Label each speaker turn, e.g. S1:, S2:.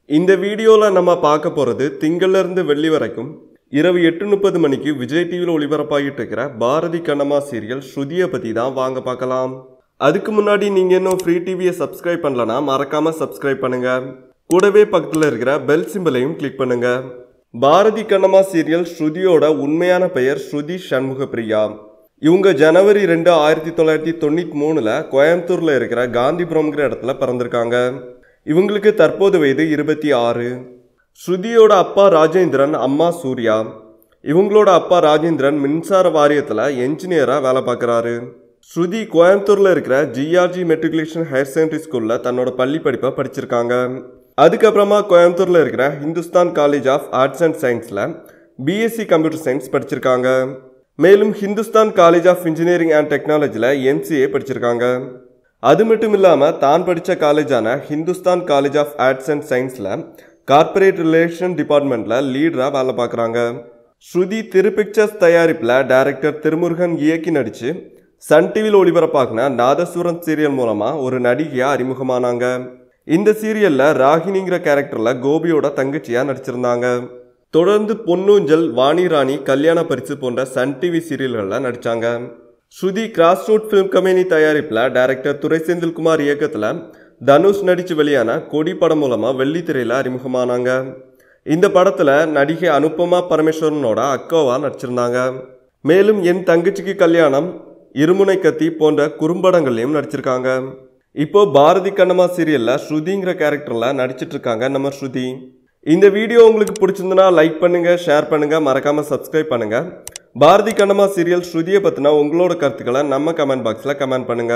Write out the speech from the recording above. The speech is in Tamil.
S1: இந்த வீடியோல நம்ம பார்க்க போறது திங்கள்ல இருந்து வெள்ளி வரைக்கும் இரவு 8:30 மணிக்கு விஜய் டிவியில் ஒளிபரப்பாகிட்டு இருக்கிற பாரதி கண்ணம்மா சீரியல் ஸ்ருதியை பத்தி தான் வாங்க பார்க்கலாம். அதுக்கு முன்னாடி நீங்க இன்னும் ஃப்ரீ டிவியை சப்ஸ்கிரைப் பண்ணலனா மறக்காம சப்ஸ்கிரைப் பண்ணுங்க. கூடவே பக்கத்துல இருக்கிற பெல் சிம்பலையும் கிளிக் பண்ணுங்க. பாரதி கண்ணம்மா சீரியல் ஸ்ருதியோட உண்மையான பெயர் ஸ்ருதி சண்முகப்பிரியா. இவங்க ஜனவரி 2, 1993 கோயம்புத்தூர்ல இருக்கிற காந்திபுரம்ங்கிற இடத்துல பிறந்திருக்காங்க. இவங்களுக்கு தற்போது வயது 26. ஸ்ருதியோட அப்பா ராஜேந்திரன், அம்மா சூர்யா. இவங்களோட அப்பா ராஜேந்திரன் மின்சார வாரியத்தில் என்ஜினியராக வேலை பார்க்குறாரு. ஸ்ருதி கோயம்புத்தூரில் இருக்கிற ஜிஆர்ஜி மெட்ரிகுலேஷன் ஹையர் செகண்டரி ஸ்கூலில் தன்னோட பள்ளி படிப்பை படிச்சிருக்காங்க. அதுக்கப்புறமா கோயம்புத்தூரில் இருக்கிற Hindustan college of arts and சயின்ஸில் பிஎஸ்சி கம்ப்யூட்டர் சயின்ஸ் படிச்சிருக்காங்க. மேலும் Hindustan college of engineering and டெக்னாலஜியில் எம்சிஏ படிச்சிருக்காங்க. அது மட்டும் இல்லாமல் தான் படித்த காலேஜான Hindustan college of arts and சயின்ஸில் கார்ப்பரேட் ரிலேஷன் டிபார்ட்மெண்ட்டில் லீடராக வேலை பார்க்குறாங்க. ஸ்ருதி திருபிக்சர்ஸ் தயாரிப்பில் டைரக்டர் திருமுருகன் இயக்கி நடித்து சன் டிவியில் ஒளிபரப்பாகின நாதஸ்வரம் சீரியல் மூலமாக ஒரு நடிகையாக அறிமுகமானாங்க. இந்த சீரியலில் ராகினிங்கிற கேரக்டரில் கோபியோட தங்கச்சியாக நடிச்சிருந்தாங்க. தொடர்ந்து பொன்னூஞ்சல், வாணி ராணி, கல்யாண பரிசு போன்ற சன் டிவி சீரியல்களில் நடித்தாங்க. ஸ்ருதி கிராஸ் ரூட் ஃபிலிம் கம்பெனி தயாரிப்பில் டைரக்டர் துரை செந்தில்குமார் இயக்கத்தில் தனுஷ் நடித்து வெளியான கொடி படம் மூலமாக வெள்ளித்திரையில் அறிமுகமானாங்க. இந்த படத்தில் நடிகை அனுபமா பரமேஸ்வரனோட அக்காவாக நடிச்சிருந்தாங்க. மேலும் என் தங்கச்சிக்கு கல்யாணம், இருமுனை கத்தி போன்ற குறும்படங்கள்லையும் நடிச்சிருக்காங்க. இப்போ பாரதி கண்ணம்மா சீரியலில் ஸ்ருதிங்கிற கேரக்டரில் நடிச்சிட்டு இருக்காங்க நம்ம ஸ்ருதி. இந்த வீடியோ உங்களுக்கு பிடிச்சிருந்தனா லைக் பண்ணுங்க, ஷேர் பண்ணுங்க, மறக்காம சப்ஸ்கிரைப் பண்ணுங்க. பாரதி கண்ணம்மா சீரியல் ஸ்ருதியை பற்றின உங்களோட கருத்துக்களை நம்ம கமெண்ட் பாக்ஸில் கமெண்ட் பண்ணுங்க.